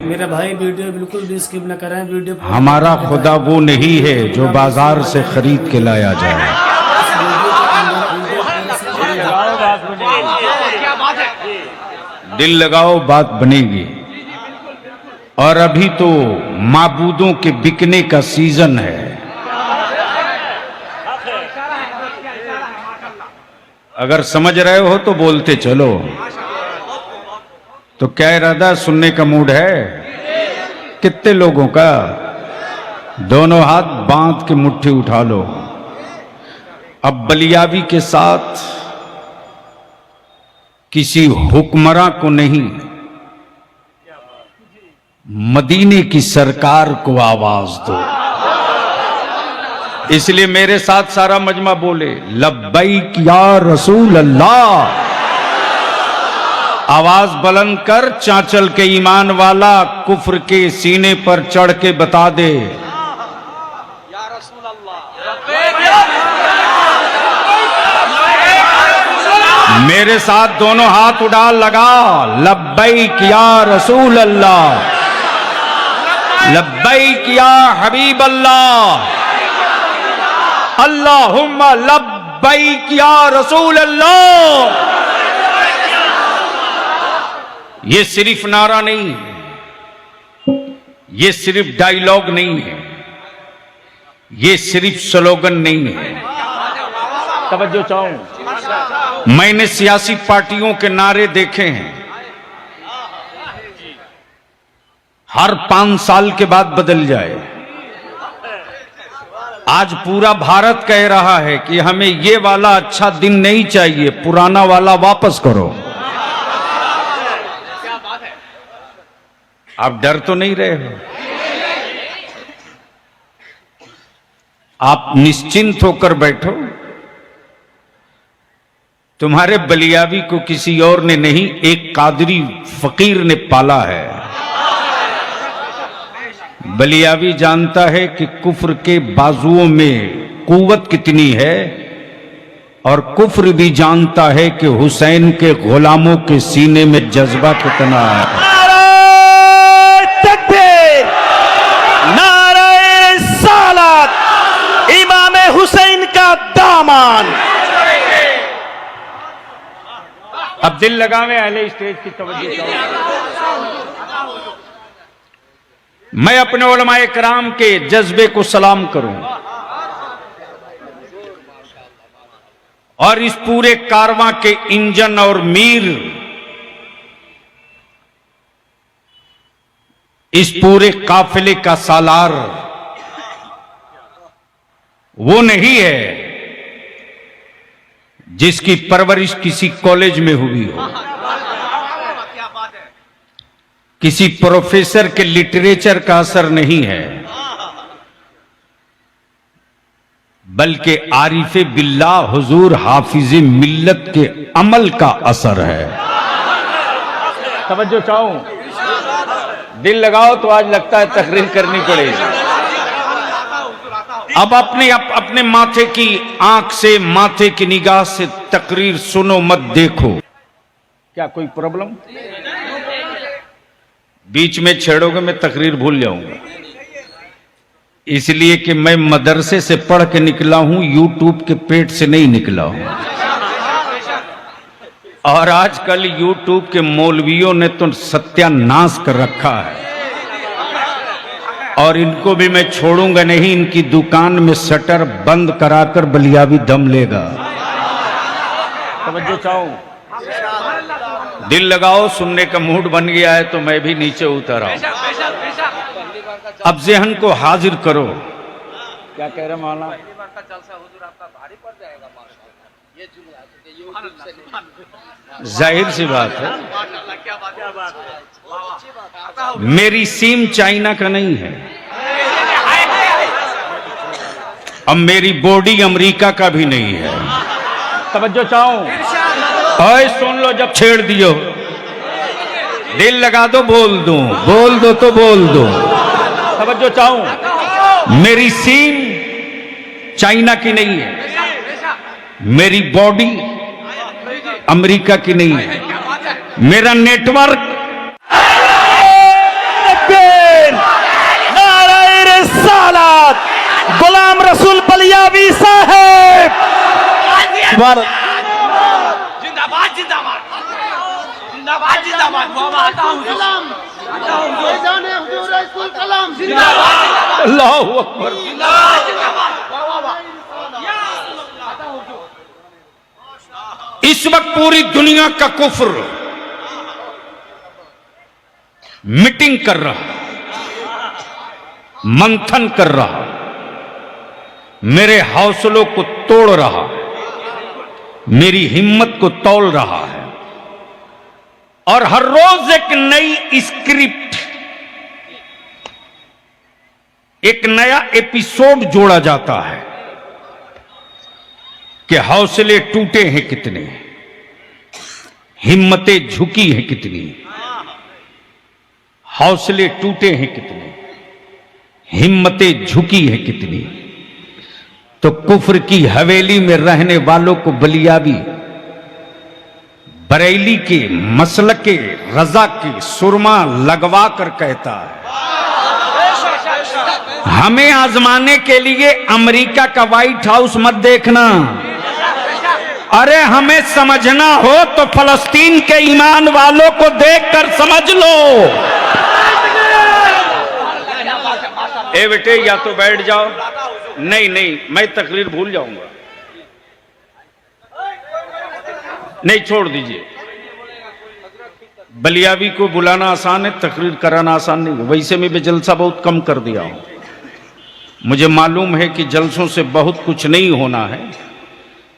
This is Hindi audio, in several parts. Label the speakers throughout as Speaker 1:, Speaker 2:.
Speaker 1: मेरे भाई वीडियो बिल्कुल भी स्किप न करें। वीडियो
Speaker 2: हमारा खुदा वो नहीं है जो बाजार से खरीद के लाया जाए। दिल लगाओ बात बनेगी। और अभी तो माबूदों के बिकने का सीजन है। अगर समझ रहे हो तो बोलते चलो। तो क्या इरादा सुनने का मूड है? कितने लोगों का? दोनों हाथ बांध के मुट्ठी उठा लो। अब बलियाबी के साथ किसी हुक्मरां को नहीं, मदीने की सरकार को आवाज दो। इसलिए मेरे साथ सारा मजमा बोले लब्बैक या रसूल अल्लाह। आवाज बुलंद कर, चांचल के ईमान वाला कुफ्र के सीने पर चढ़ के बता दे
Speaker 3: या रसूल अल्लाह।
Speaker 2: मेरे साथ दोनों हाथ उड़ा लगा लब्बैक या रसूल अल्लाह, लब्बैक या हबीब अल्लाह, अल्लाहुम्मा लब्बैक या रसूल अल्लाह। ये सिर्फ नारा नहीं है, ये सिर्फ डायलॉग नहीं है, ये सिर्फ स्लोगन नहीं है। तवज्जो चाहूं, मैंने सियासी पार्टियों के नारे देखे हैं, हर 5 साल के बाद बदल जाए। आज पूरा भारत कह रहा है कि हमें ये वाला अच्छा दिन नहीं चाहिए, पुराना वाला वापस करो। आप डर तो नहीं रहे हो? आप निश्चिंत होकर बैठो। तुम्हारे बलियाबी को किसी और ने नहीं, एक कादरी फकीर ने पाला है। बलियाबी जानता है कि कुफ्र के बाजुओं में कुव्वत कितनी है, और कुफ्र भी जानता है कि हुसैन के गुलामों के सीने में जज्बा कितना है।
Speaker 3: नारे तकबीर, नारे रिसालत, इमाम हुसैन का दामन।
Speaker 2: अब दिल लगावे अहले स्टेज की तवज्जो। मैं अपने उलमाए कराम के जज्बे को सलाम करूं और इस पूरे कारवां के इंजन और मीर, इस पूरे काफिले का सालार वो नहीं है जिसकी परवरिश किसी कॉलेज में हुई हो, किसी प्रोफेसर के लिटरेचर का असर नहीं है, बल्कि आरिफे बिल्लाह हुजूर हाफिज़े मिल्लत के अमल का असर है। तवज्जो चाहूं, दिल लगाओ तो आज लगता है तकरीर करनी पड़ेगी। अब अपने माथे की आंख से, माथे की निगाह से तकरीर सुनो, मत देखो। क्या कोई प्रॉब्लम? बीच में छेड़ोगे मैं तकरीर भूल जाऊंगा, इसलिए कि मैं मदरसे से पढ़ के निकला हूं, यूट्यूब के पेट से नहीं निकला हूं। और आजकल यूट्यूब के मौलवियों ने तो सत्यानाश कर रखा है, और इनको भी मैं छोड़ूंगा नहीं। इनकी दुकान में शटर बंद कराकर बलियाबी दम लेगा। तवज्जो चाहूं, दिल लगाओ, सुनने का मूड बन गया है तो मैं भी नीचे उतर आऊं। अब ज़हन को हाजिर करो। क्या कह रहे मौलाना? जाहिर सी बात है, मेरी सीम चाइना का नहीं है, अब मेरी बॉडी अमेरिका का भी नहीं है। तवज्जो चाहूं, ओए सुन लो, जब छेड़ दियो दिल लगा दो, बोल दो तो बोल दो। तवज्जो चाहूं, मेरी सीम चाइना की नहीं है, मेरी बॉडी अमेरिका की नहीं है, मेरा नेटवर्क
Speaker 3: भारत
Speaker 4: जिंदाबाद जिंदाबाद जिंदाबाद जिंदाबाद बाबा आता हूँ जिंदाबाद
Speaker 2: अल्लाहू अकबर।
Speaker 4: जिंदाबाद जिंदाबाद बाबा
Speaker 2: इस वक्त पूरी दुनिया का कुफ्र मीटिंग कर रहा, मंथन कर रहा, मेरे हौसलों को तोड़ रहा है, मेरी हिम्मत को तौल रहा है, और हर रोज एक नई स्क्रिप्ट, एक नया एपिसोड जोड़ा जाता है कि हौसले टूटे हैं कितने, हिम्मतें झुकी हैं कितनी, हौसले टूटे हैं कितने, हिम्मतें झुकी हैं कितनी। तो कुफ्र की हवेली में रहने वालों को बलियाबी बरेली के मसलक के रजा के सुरमा लगवा कर कहता है, हमें आजमाने के लिए अमेरिका का व्हाइट हाउस मत देखना, अरे हमें समझना हो तो फलस्तीन के ईमान वालों को देखकर समझ लो। ए बेटे या तो बैठ जाओ, नहीं नहीं मैं तकरीर भूल जाऊंगा, नहीं छोड़ दीजिए। बलियाबी को बुलाना आसान है, तकरीर कराना आसान नहीं। वैसे में भी जलसा बहुत कम कर दिया हूं, मुझे मालूम है कि जलसों से बहुत कुछ नहीं होना है,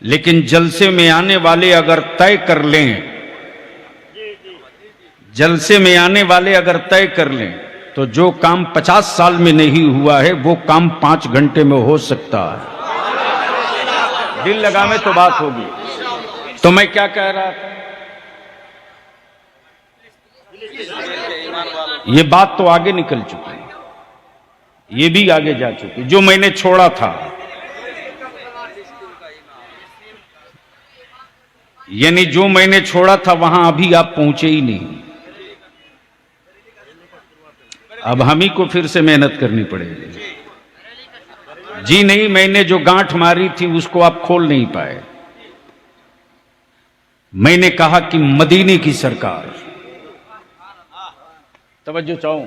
Speaker 2: लेकिन जलसे में आने वाले अगर तय कर लें, जलसे में आने वाले अगर तय कर लें तो जो काम 50 साल में नहीं हुआ है वो काम 5 घंटे में हो सकता है। दिल लगा में तो बात होगी। तो मैं क्या कह रहा था, ये बात तो आगे निकल चुकी है, ये भी आगे जा चुकी। जो मैंने छोड़ा था, यानी जो मैंने छोड़ा था वहां अभी आप पहुंचे ही नहीं। अब हम ही को फिर से मेहनत करनी पड़ेगी। जी नहीं, मैंने जो गांठ मारी थी उसको आप खोल नहीं पाए। मैंने कहा कि मदीने की सरकार, तवज्जो चाहूं,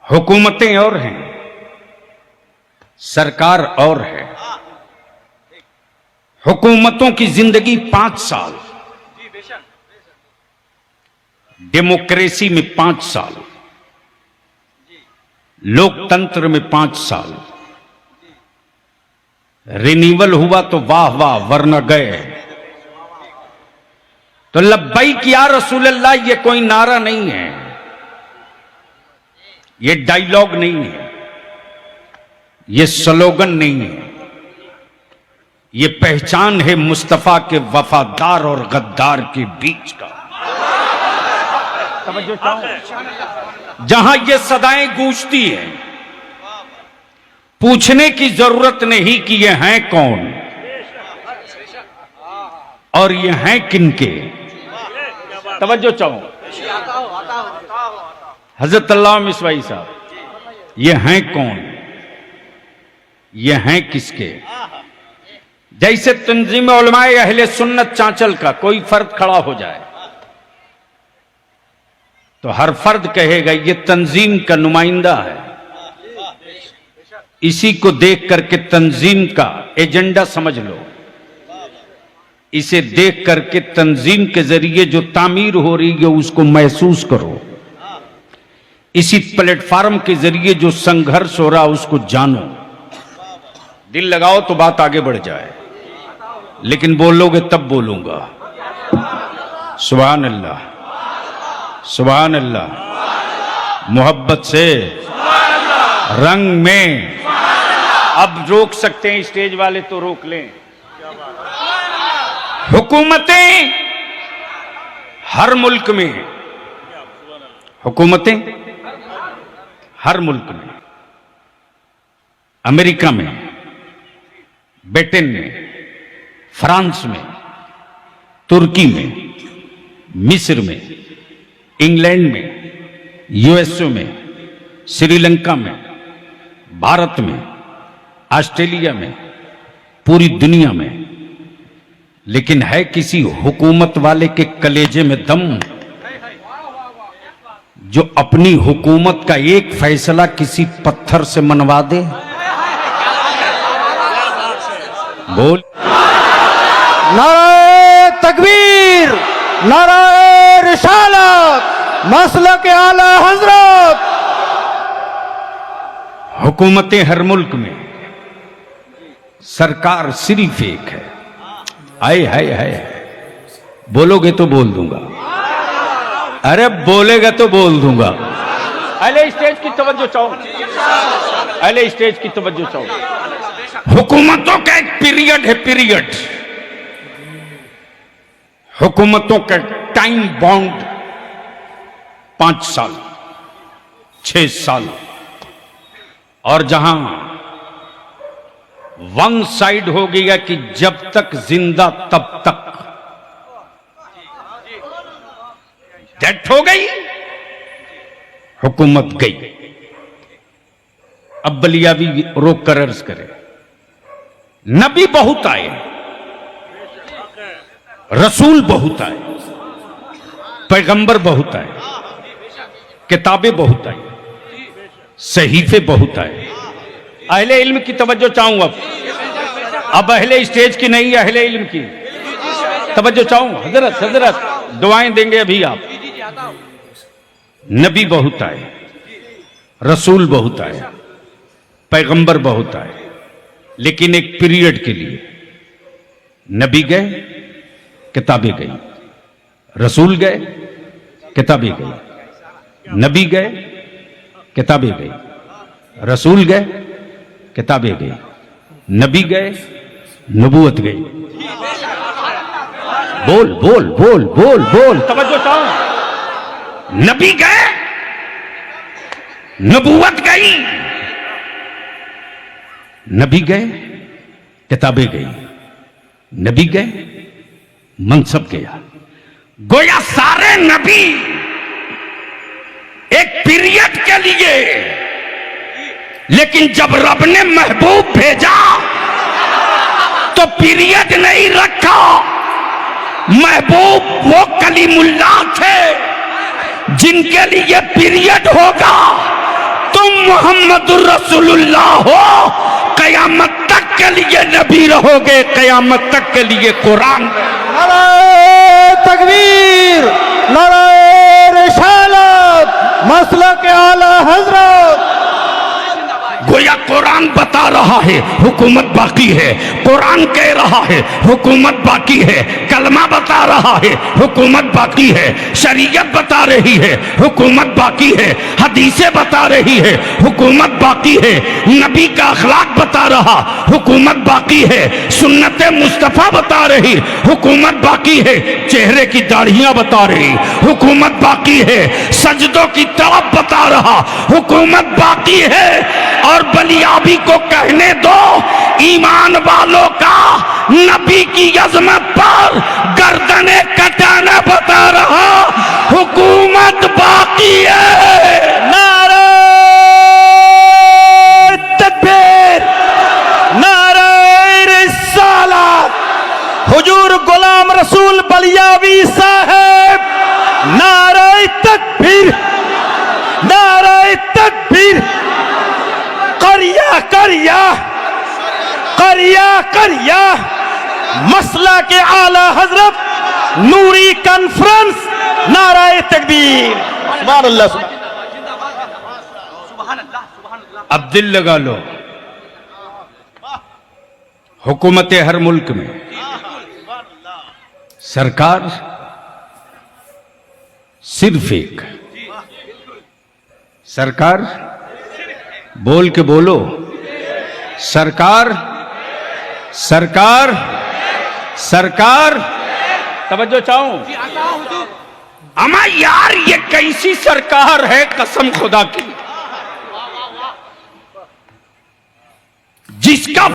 Speaker 2: हुकूमतें और हैं, सरकार और है। हुकूमतों की जिंदगी 5 साल, डेमोक्रेसी में 5 साल, लोकतंत्र में 5 साल, रिन्यूअल हुआ तो वाह वाह वरना गए। तो लब्बैक या रसूल अल्लाह ये कोई नारा नहीं है, ये डायलॉग नहीं है, ये स्लोगन नहीं है, ये पहचान है मुस्तफा के वफादार और गद्दार के बीच का। जहां ये सदाएं गूंजती हैं, पूछने की जरूरत नहीं कि ये हैं कौन और ये हैं किनके। तवज्जो चाहो, हजरत अल्लाह मिसवाई साहब, ये हैं कौन, ये हैं किसके। जैसे तंजीम उलमाए अहले सुन्नत चांचल का कोई फर्द खड़ा हो जाए तो हर फर्द कहेगा ये तंजीम का नुमाइंदा है, इसी को देख करके तंजीम का एजेंडा समझ लो, इसे देख करके तंजीम के जरिए जो तामीर हो रही है उसको महसूस करो, इसी प्लेटफार्म के जरिए जो संघर्ष हो रहा उसको जानो। दिल लगाओ तो बात आगे बढ़ जाए, लेकिन बोलोगे तब बोलूंगा। सुभान अल्लाह, सुभान अल्लाह, मोहब्बत से, रंग में। अब रोक सकते हैं स्टेज वाले तो रोक लें। हुकूमतें हर मुल्क में, हुकूमतें हर मुल्क में, अमेरिका में, ब्रिटेन में, फ्रांस में, तुर्की में, मिस्र में, इंग्लैंड में, यूएसए में, श्रीलंका में, भारत में, ऑस्ट्रेलिया में, पूरी दुनिया में, लेकिन है किसी हुकूमत वाले के कलेजे में दम जो अपनी हुकूमत का एक फैसला किसी पत्थर से मनवा दे? बोल।
Speaker 3: नारे तकबीर, नारे रिसालत, मसलक आला हजरत।
Speaker 2: हुकूमतें हर मुल्क में, सरकार सिर्फ एक है। आए हाय हाय, बोलोगे तो बोल दूंगा, अरे बोलेगा तो बोल दूंगा। अले स्टेज की तवज्जो चाहो, अले स्टेज की तवज्जो चाहो। हुकूमतों का एक पीरियड है, पीरियड। हुकूमतों का टाइम बाउंड 5 साल, 6 साल, और जहां वन साइड हो गया कि जब तक जिंदा तब तक, डेथ हो गई, हुकूमत गई। अब बलियाबी रोक कर अर्ज करे, नबी बहुत आए, रसूल बहुत आए, पैगंबर बहुत आए, किताबें बहुत आई, सहीफे बहुत आए। अहले इल्म की तवज्जो चाहूं अब अहले स्टेज की नहीं, अहले इल्म की तवज्जो चाहूं। हजरत हजरत दुआएं देंगे अभी आप। नबी बहुत आए, रसूल बहुत आए, पैगंबर बहुत आए, लेकिन एक पीरियड के लिए। नबी गए, किताबें गई, रसूल गए, किताबें गई, नबी गए, किताबें गई, रसूल गए, किताबें गई, नबी गए, नबूवत गई। बोल बोल बोल बोल बोल, तवज्जो चाहो। नबी गए, नबूवत गई, नबी गए, किताबें गई, नबी गए, मनसब गया। गोया सारे नबी एक पीरियड के लिए, लेकिन जब रब ने महबूब भेजा तो पीरियड नहीं रखा। महबूब वो कलीमुल्लाह थे जिनके लिए पीरियड होगा। तुम मोहम्मदुर रसूलुल्लाह हो, कयामत तक के लिए नबी रहोगे, कयामत तक के लिए कुरान।
Speaker 3: नारे तकबीर, नारे रिसालत, मसलक आला हजरत।
Speaker 2: गोया कुरान बता रहा है हुकूमत बाकी है, कुरान कह रहा है हुकूमत बाकी है, कलमा बता रहा है हुकूमत बाकी है, शरीयत बता रही है हुकूमत बाकी है, हदीसें बता रही है हुकूमत बाकी है, नबी का अखलाक बता रहा हुकूमत बाकी है, सुन्नत मुस्तफ़ा बता रही हुकूमत बाकी है, चेहरे की दाढ़ियां बता रही हुकूमत बाकी है, सजदों की तरफ बता रहा हुकूमत बाकी है। और बलियाबी को कहने दो, ईमान वालों का नबी की अजमत पर गर्दने कटाना बता रहा हुकूमत बाकी है।
Speaker 3: नारे तकबीर, नारे रिसालत, हुजूर गुलाम रसूल बलियावी साहब। नारे तकबीर, नारे तकबीर। करिया करिया करिया करिया, मसला के आला हजरत नूरी कॉन्फ्रेंस। नाराए तकबीर, सुभान अल्लाह।
Speaker 2: अब दिल लगा लो, हुकूमतें हर मुल्क में, सरकार सिर्फ एक। सरकार, बोल के बोलो, सरकार सरकार सरकार। तवज्जो चाहूं। अमा यार ये कैसी सरकार है कसम खुदा की, जिसका